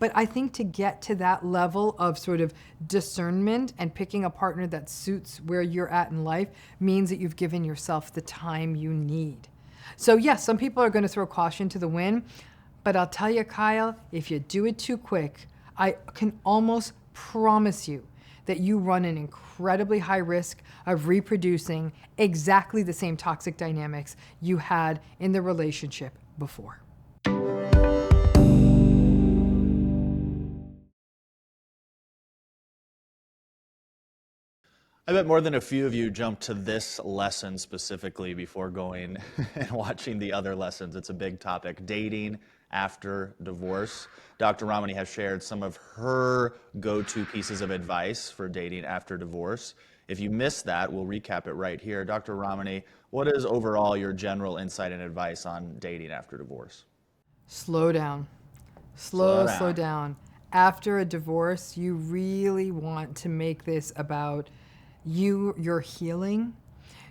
But I think to get to that level of sort of discernment and picking a partner that suits where you're at in life means that you've given yourself the time you need. So yes, some people are going to throw caution to the wind, but I'll tell you, Kyle, if you do it too quick, I can almost promise you that you run an incredibly high risk of reproducing exactly the same toxic dynamics you had in the relationship before. I bet more than a few of you jumped to this lesson specifically before going and watching the other lessons. It's a big topic, dating after divorce. Dr. Ramani has shared some of her go-to pieces of advice for dating after divorce. If you missed that, we'll recap it right here. Dr. Ramani, what is overall your general insight and advice on dating after divorce? Slow down. Slow down. After a divorce, you really want to make this about you're healing,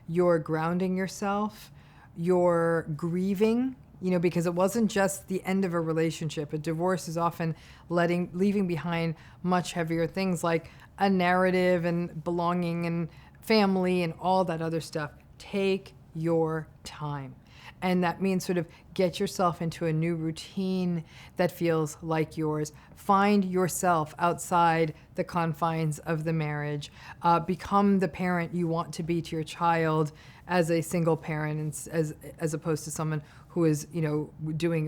you're grounding yourself, you're grieving, because it wasn't just the end of a relationship. A divorce is often leaving behind much heavier things like a narrative and belonging and family and all that other stuff. Take your time. And that means sort of get yourself into a new routine that feels like yours. Find yourself outside the confines of the marriage. Become the parent you want to be to your child as a single parent, and as opposed to someone who is, doing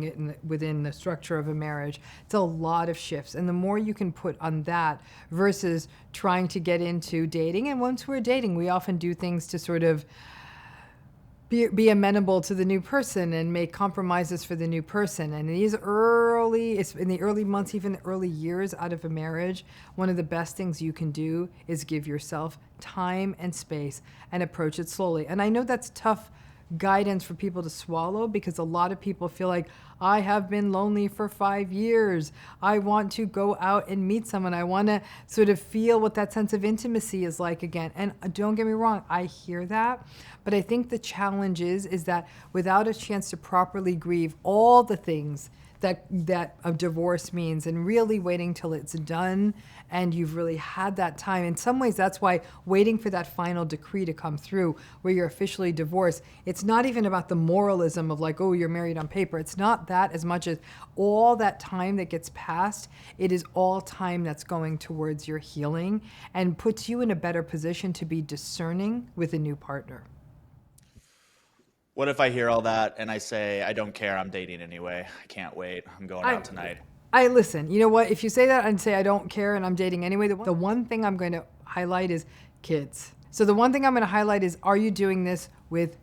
it within the structure of a marriage. It's a lot of shifts, and the more you can put on that versus trying to get into dating. And once we're dating, we often do things to sort of be amenable to the new person and make compromises for the new person. And it's in the early months, even the early years out of a marriage, one of the best things you can do is give yourself time and space and approach it slowly. And I know that's tough guidance for people to swallow, because a lot of people feel like, I have been lonely for 5 years. I want to go out and meet someone. I want to sort of feel what that sense of intimacy is like again. And don't get me wrong, I hear that. But I think the challenge is that without a chance to properly grieve all the things that a divorce means, and really waiting till it's done and you've really had that time. In some ways, that's why waiting for that final decree to come through where you're officially divorced, it's not even about the moralism of like, oh, you're married on paper. It's not that as much as all that time that gets passed. It is all time that's going towards your healing and puts you in a better position to be discerning with a new partner. What if I hear all that and I say, I don't care, I'm dating anyway. I can't wait. I'm going out tonight. I listen. You know what? If you say that and say, I don't care and I'm dating anyway, the one thing I'm going to highlight is kids. So the one thing I'm going to highlight is, are you doing this with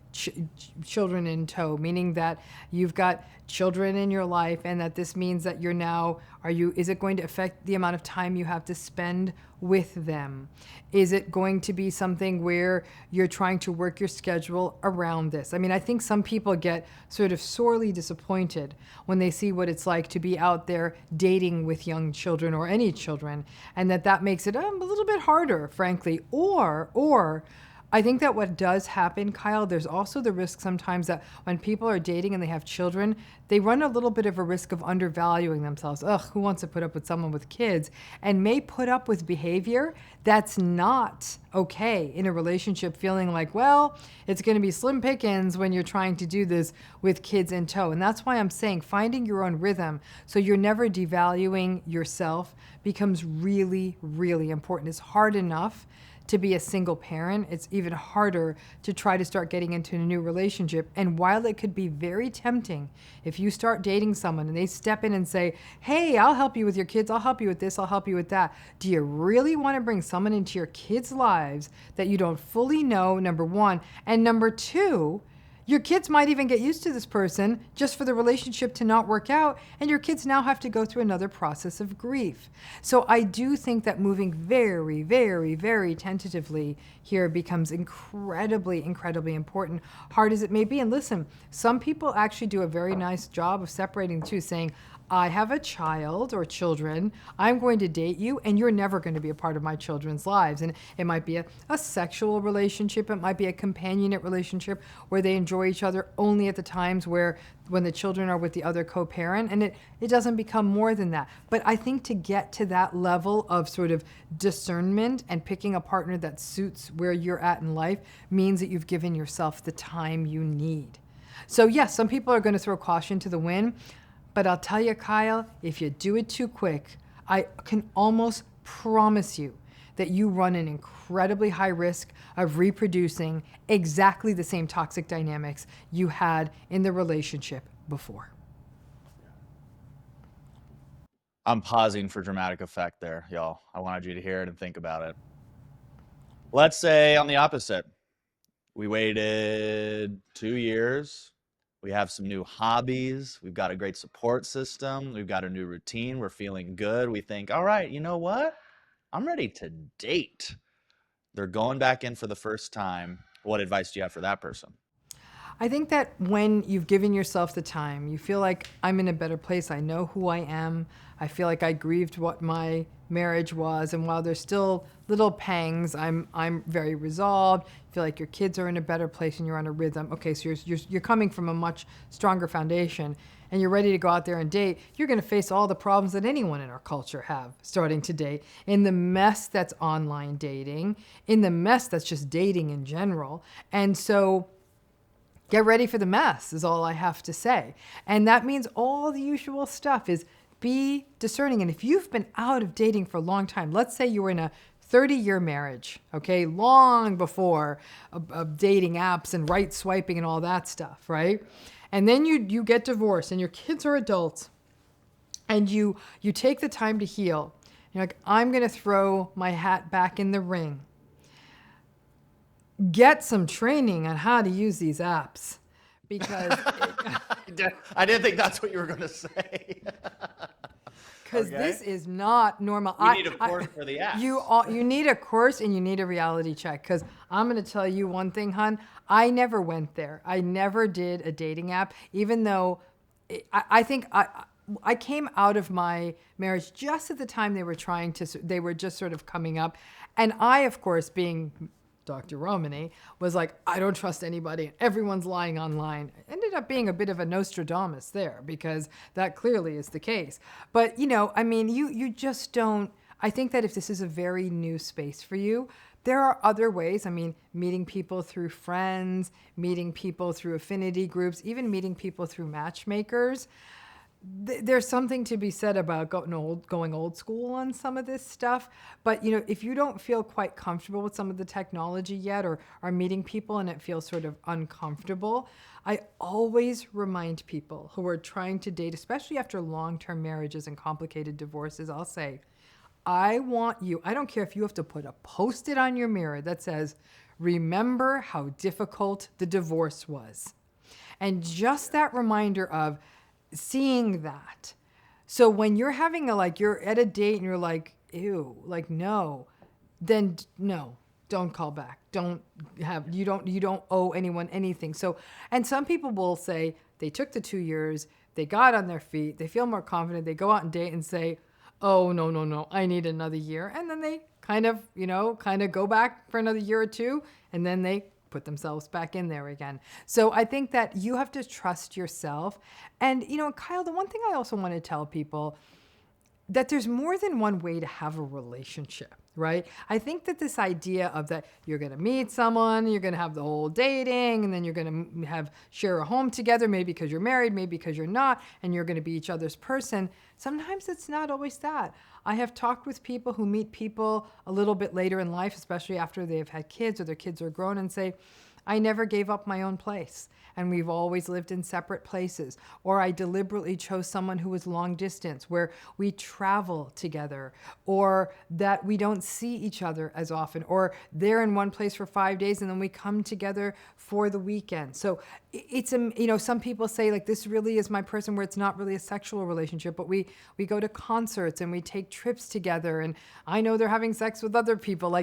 children in tow? Meaning that you've got children in your life, and that this means that you're now, is it going to affect the amount of time you have to spend with them? Is it going to be something where you're trying to work your schedule around this? I mean, I think some people get sort of sorely disappointed when they see what it's like to be out there dating with young children or any children, and that makes it a little bit harder, frankly. Or I think that what does happen, Kyle, there's also the risk sometimes that when people are dating and they have children, they run a little bit of a risk of undervaluing themselves. Ugh, who wants to put up with someone with kids? And may put up with behavior that's not okay in a relationship, feeling like, well, it's going to be slim pickings when you're trying to do this with kids in tow. And that's why I'm saying finding your own rhythm so you're never devaluing yourself becomes really, really important. It's hard enough to be a single parent. It's even harder to try to start getting into a new relationship. And while it could be very tempting, if you start dating someone and they step in and say, hey, I'll help you with your kids, I'll help you with this, I'll help you with that. Do you really want to bring someone into your kids' lives that you don't fully know, number one? And number two, your kids might even get used to this person just for the relationship to not work out, and your kids now have to go through another process of grief. So I do think that moving very, very, very tentatively here becomes incredibly, incredibly important, hard as it may be. And listen, some people actually do a very nice job of separating the two, saying, I have a child or children, I'm going to date you, and you're never going to be a part of my children's lives. And it might be a sexual relationship, it might be a companionate relationship where they enjoy each other only at the times when the children are with the other co-parent, and it doesn't become more than that. But I think to get to that level of sort of discernment and picking a partner that suits where you're at in life means that you've given yourself the time you need. So yes, some people are going to throw caution to the wind. But I'll tell you, Kyle, if you do it too quick, I can almost promise you that you run an incredibly high risk of reproducing exactly the same toxic dynamics you had in the relationship before. I'm pausing for dramatic effect there, y'all. I wanted you to hear it and think about it. Let's say on the opposite, we waited 2 years. We have some new hobbies. We've got a great support system. We've got a new routine. We're feeling good. We think, all right, you know what? I'm ready to date. They're going back in for the first time. What advice do you have for that person? I think that when you've given yourself the time, you feel like I'm in a better place. I know who I am. I feel like I grieved what my marriage was, and while there's still little pangs, I'm very resolved. I feel like your kids are in a better place and you're on a rhythm. Okay, so you're coming from a much stronger foundation, and you're ready to go out there and date. You're going to face all the problems that anyone in our culture have starting to date, in the mess that's online dating, in the mess that's just dating in general, and so. Get ready for the mess is all I have to say. And that means all the usual stuff is be discerning. And if you've been out of dating for a long time, let's say you were in a 30-year marriage, okay, long before dating apps and right swiping and all that stuff, right? And then you get divorced and your kids are adults and you take the time to heal. You're like, I'm going to throw my hat back in the ring. Get some training on how to use these apps because I didn't think that's what you were going to say. because this is not normal. You need a course for the apps. You need a course and you need a reality check, because I'm going to tell you one thing, hon. I never went there. I never did a dating app, even though I think I came out of my marriage just at the time they were just sort of coming up. And I, of course, being Dr. Ramani, was like, I don't trust anybody. Everyone's lying online. Ended up being a bit of a Nostradamus there, because that clearly is the case. But, you just don't. I think that if this is a very new space for you, there are other ways. Meeting people through friends, meeting people through affinity groups, even meeting people through matchmakers. There's something to be said about going old school on some of this stuff. But, if you don't feel quite comfortable with some of the technology yet, or are meeting people and it feels sort of uncomfortable, I always remind people who are trying to date, especially after long-term marriages and complicated divorces, I'll say, I want you, I don't care if you have to put a Post-it on your mirror that says, remember how difficult the divorce was. And just that reminder of seeing that. So when you're having you're at a date and you're like, ew, no, then no, don't call back. You don't owe anyone anything. So, and some people will say they took the 2 years, they got on their feet, they feel more confident, they go out and date and say, oh, no, I need another year. And then they kind of go back for another year or two, and then they put themselves back in there again. So I think that you have to trust yourself. And, Kyle, the one thing I also want to tell people, that there's more than one way to have a relationship, right? I think that this idea of that you're going to meet someone, you're going to have the whole dating, and then you're going to share a home together, maybe because you're married, maybe because you're not, and you're going to be each other's person. Sometimes it's not always that. I have talked with people who meet people a little bit later in life, especially after they've had kids or their kids are grown, and say, I never gave up my own place, and we've always lived in separate places. Or I deliberately chose someone who was long distance, where we travel together, or that we don't see each other as often, or they're in one place for 5 days and then we come together for the weekend. So it's, some people say this really is my person, where it's not really a sexual relationship, but we go to concerts and we take trips together, and I know they're having sex with other people.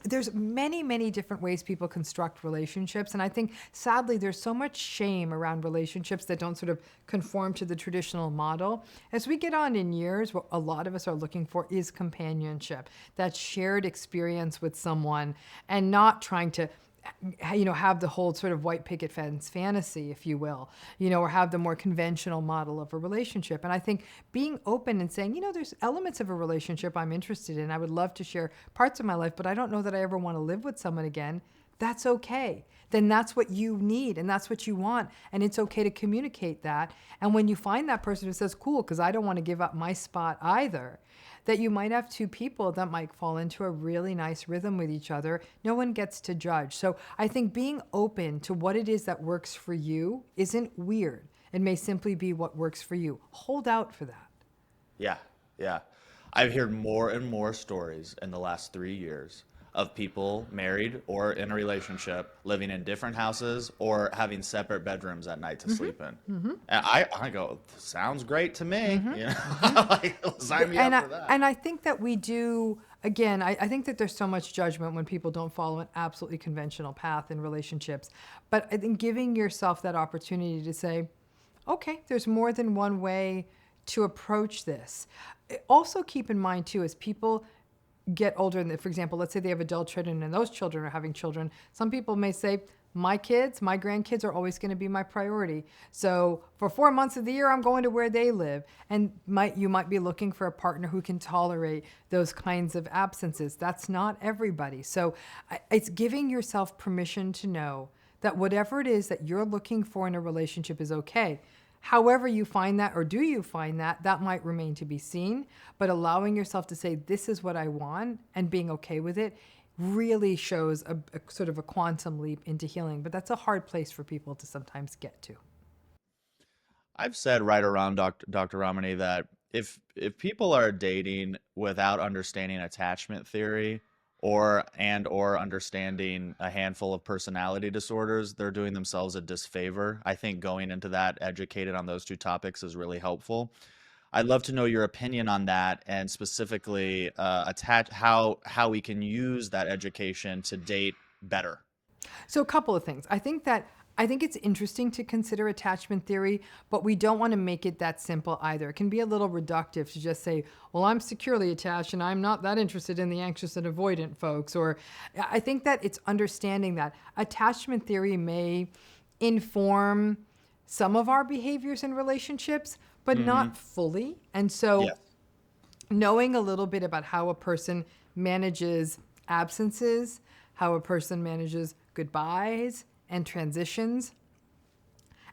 There's many, many different ways people construct relationships. relationships. And I think, sadly, there's so much shame around relationships that don't sort of conform to the traditional model. As we get on in years, what a lot of us are looking for is companionship, that shared experience with someone, and not trying to have the whole sort of white picket fence fantasy, if you will, or have the more conventional model of a relationship. And I think being open and saying, there's elements of a relationship I'm interested in. I would love to share parts of my life, but I don't know that I ever want to live with someone again. That's okay. Then that's what you need and that's what you want. And it's okay to communicate that. And when you find that person who says, cool, because I don't want to give up my spot either, that you might have two people that might fall into a really nice rhythm with each other. No one gets to judge. So I think being open to what it is that works for you isn't weird. It may simply be what works for you. Hold out for that. Yeah, yeah. I've heard more and more stories in the last 3 years of people married or in a relationship living in different houses or having separate bedrooms at night to sleep in. And I go, sounds great to me. Like, sign me up for that. And I think that we do, again, I think that there's so much judgment when people don't follow an absolutely conventional path in relationships. But I think giving yourself that opportunity to say, okay, there's more than one way to approach this. Also keep in mind too, as people get older, and for example, let's say they have adult children and those children are having children, some people may say, my grandkids are always going to be my priority. So for 4 months of the year, I'm going to where they live. And you might be looking for a partner who can tolerate those kinds of absences. That's not everybody. So it's giving yourself permission to know that whatever it is that you're looking for in a relationship is okay. However you find that, or do you find that, that might remain to be seen. But allowing yourself to say, this is what I want, and being okay with it, really shows a sort of a quantum leap into healing. But that's a hard place for people to sometimes get to. I've said right around Dr. Ramani that if people are dating without understanding attachment theory or understanding a handful of personality disorders, they're doing themselves a disfavor. I think going into that educated on those two topics is really helpful. I'd love to know your opinion on that, and specifically how we can use that education to date better. So a couple of things. I think it's interesting to consider attachment theory, but we don't want to make it that simple either. It can be a little reductive to just say, well, I'm securely attached and I'm not that interested in the anxious and avoidant folks. Or I think that it's understanding that attachment theory may inform some of our behaviors in relationships, but not fully. And so knowing a little bit about how a person manages absences, how a person manages goodbyes and transitions,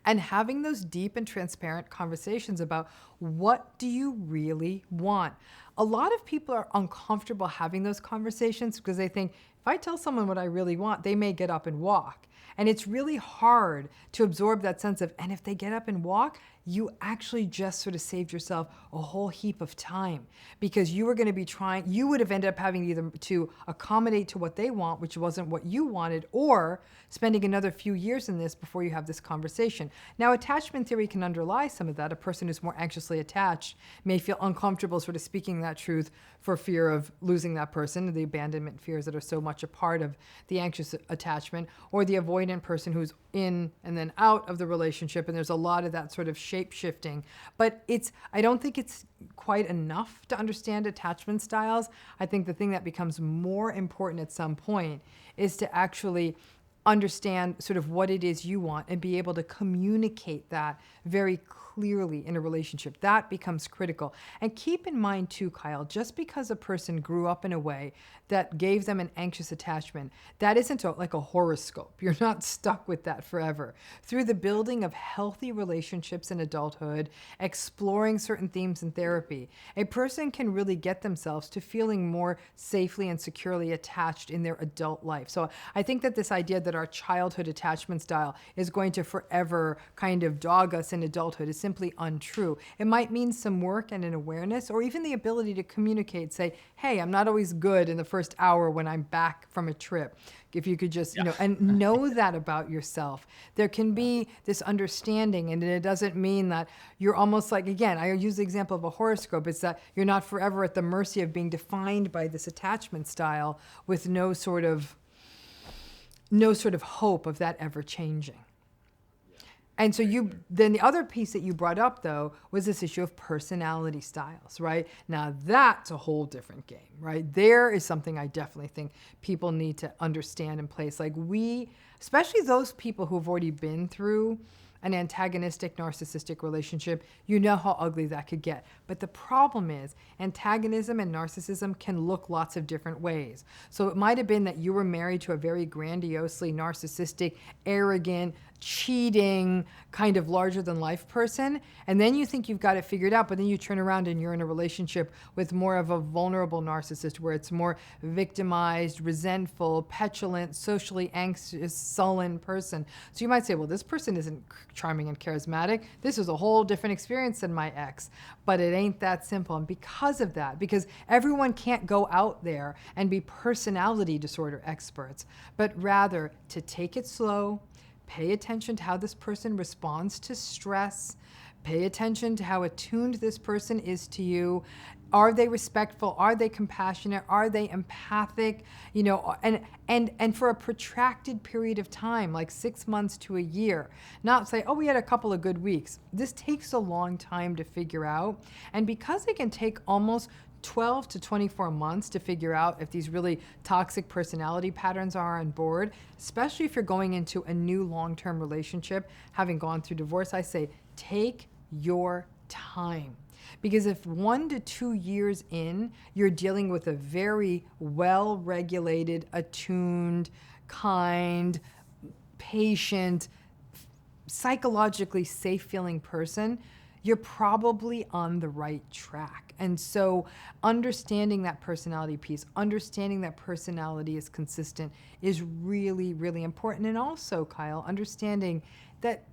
and having those deep and transparent conversations about what do you really want. A lot of people are uncomfortable having those conversations because they think, if I tell someone what I really want, they may get up and walk. And it's really hard to absorb that sense of, and if they get up and walk, you actually just sort of saved yourself a whole heap of time, because you were going to be you would have ended up having either to accommodate to what they want, which wasn't what you wanted, or spending another few years in this before you have this conversation. Now, attachment theory can underlie some of that. A person who's more anxiously attached may feel uncomfortable sort of speaking that truth for fear of losing that person, the abandonment fears that are so much a part of the anxious attachment, or the avoidant person who's in and then out of the relationship. And there's a lot of that sort of shape shifting. But I don't think it's quite enough to understand attachment styles. I think the thing that becomes more important at some point is to actually understand sort of what it is you want and be able to communicate that very clearly in a relationship. That becomes critical. And keep in mind too, Kyle, just because a person grew up in a way that gave them an anxious attachment, that isn't like a horoscope. You're not stuck with that forever. Through the building of healthy relationships in adulthood, exploring certain themes in therapy, a person can really get themselves to feeling more safely and securely attached in their adult life. So I think that this idea that our childhood attachment style is going to forever kind of dog us in adulthood is simply untrue. It might mean some work and an awareness, or even the ability to communicate, say, hey, I'm not always good in the first hour when I'm back from a trip. If you could just, and know that about yourself. There can be this understanding, and it doesn't mean that you're almost like, again, I use the example of a horoscope. It's that you're not forever at the mercy of being defined by this attachment style with no sort of no sort of hope of that ever changing. And so then the other piece that you brought up, though, was this issue of personality styles, right? Now that's a whole different game, right? There is something I definitely think people need to understand in place. Like especially those people who have already been through an antagonistic narcissistic relationship, you know how ugly that could get. But the problem is antagonism and narcissism can look lots of different ways. So it might have been that you were married to a very grandiosely narcissistic, arrogant, cheating, kind of larger than life person, and then you think you've got it figured out, but then you turn around and you're in a relationship with more of a vulnerable narcissist where it's more victimized, resentful, petulant, socially anxious, sullen person. So you might say, well, this person isn't charming and charismatic. This is a whole different experience than my ex. But it ain't that simple. And because of that, because everyone can't go out there and be personality disorder experts, but rather to take it slow, pay attention to how this person responds to stress. Pay attention to how attuned this person is to you. Are they respectful? Are they compassionate? Are they empathic? You know, and for a protracted period of time, like 6 months to a year, not say, oh, we had a couple of good weeks. This takes a long time to figure out. And because it can take almost 12 to 24 months to figure out if these really toxic personality patterns are on board, especially if you're going into a new long-term relationship, having gone through divorce, I say, take your time. Because if 1 to 2 years in, you're dealing with a very well-regulated, attuned, kind, patient, psychologically safe-feeling person, you're probably on the right track. And so understanding that personality piece, understanding that personality is consistent is really, really important. And also, Kyle, understanding that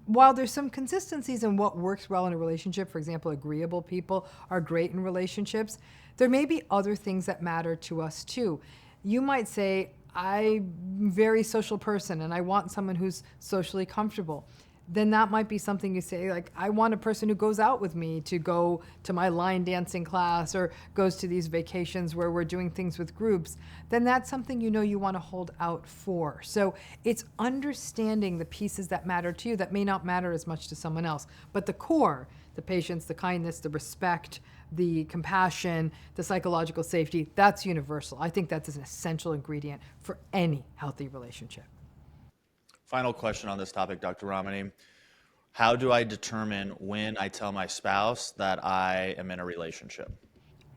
while there's some consistencies in what works well in a relationship, for example, agreeable people are great in relationships, there may be other things that matter to us too. You might say, I'm a very social person and I want someone who's socially comfortable. Then that might be something you say, like, I want a person who goes out with me to go to my line dancing class or goes to these vacations where we're doing things with groups. Then that's something you know you want to hold out for. So it's understanding the pieces that matter to you that may not matter as much to someone else. But the core, the patience, the kindness, the respect, the compassion, the psychological safety, that's universal. I think that's an essential ingredient for any healthy relationship. Final question on this topic, Dr. Ramani. How do I determine when I tell my spouse that I am in a relationship?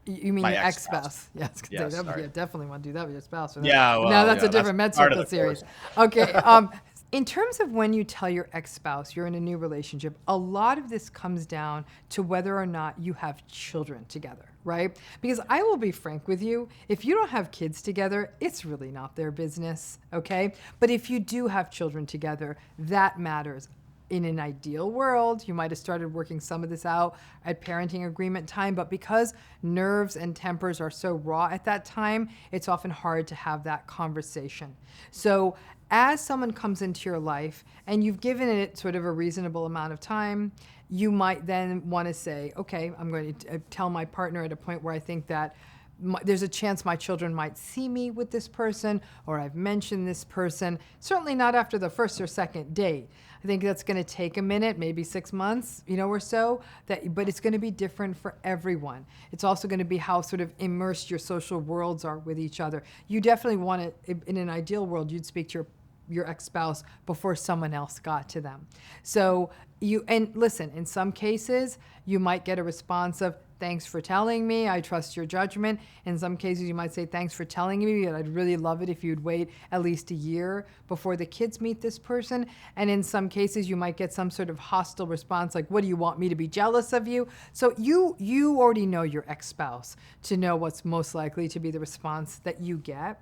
You mean My your ex-spouse. ex-spouse? Yes, Yes, yeah, sorry. definitely want to do that with your spouse. Yeah, well, no, that's yeah, a different that's med part of circle the series. course. Okay. In terms of when you tell your ex-spouse you're in a new relationship, a lot of this comes down to whether or not you have children together, right? Because I will be frank with you, if you don't have kids together, it's really not their business, okay? But if you do have children together, that matters. In an ideal world, you might have started working some of this out at parenting agreement time, but because nerves and tempers are so raw at that time, it's often hard to have that conversation. So as someone comes into your life and you've given it sort of a reasonable amount of time, you might then want to say, okay, I'm going to tell my partner at a point where I think that there's a chance my children might see me with this person, or I've mentioned this person, certainly not after the first or second date. I think that's going to take a minute, maybe 6 months, or so, but it's going to be different for everyone. It's also going to be how sort of immersed your social worlds are with each other. You definitely want to, in an ideal world, you'd speak to your ex-spouse before someone else got to them. So and listen, in some cases, you might get a response of, thanks for telling me, I trust your judgment. In some cases, you might say, thanks for telling me, but I'd really love it if you'd wait at least a year before the kids meet this person. And in some cases, you might get some sort of hostile response, like, what do you want me to be jealous of you? So you already know your ex-spouse to know what's most likely to be the response that you get.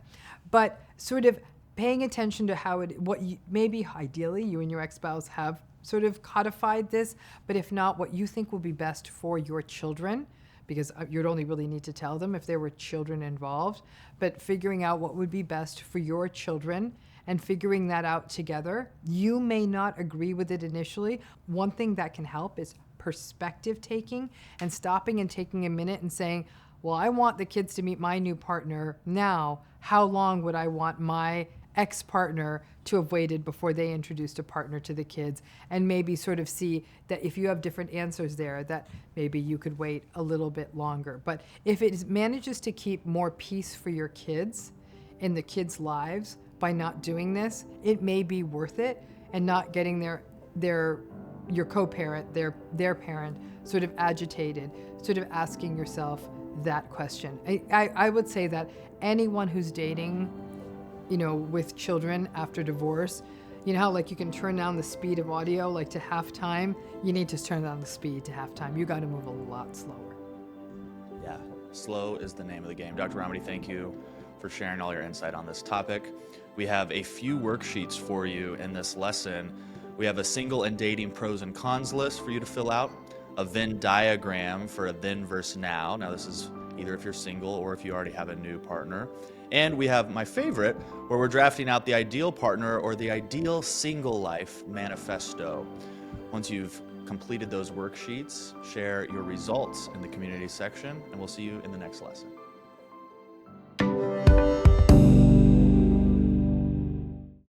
But sort of paying attention to maybe ideally you and your ex-spouse have sort of codified this, but if not, what you think will be best for your children, because you'd only really need to tell them if there were children involved, but figuring out what would be best for your children and figuring that out together. You may not agree with it initially. One thing that can help is perspective taking and stopping and taking a minute and saying, well, I want the kids to meet my new partner now. How long would I want my ex-partner to have waited before they introduced a partner to the kids, and maybe sort of see that if you have different answers there, that maybe you could wait a little bit longer. But if it manages to keep more peace for your kids in the kids' lives by not doing this, it may be worth it, and not getting your co-parent, their parent, sort of agitated, sort of asking yourself that question. I would say that anyone who's dating, with children after divorce, you know how like you can turn down the speed of audio like to halftime? You need to turn down the speed to halftime. You got to move a lot slower. Yeah, slow is the name of the game. Dr. Ramani, thank you for sharing all your insight on this topic. We have a few worksheets for you in this lesson. We have a single and dating pros and cons list for you to fill out, a Venn diagram for a then versus now. Now this is either if you're single or if you already have a new partner. And we have my favorite, where we're drafting out the ideal partner or the ideal single life manifesto. Once you've completed those worksheets, share your results in the community section, and we'll see you in the next lesson.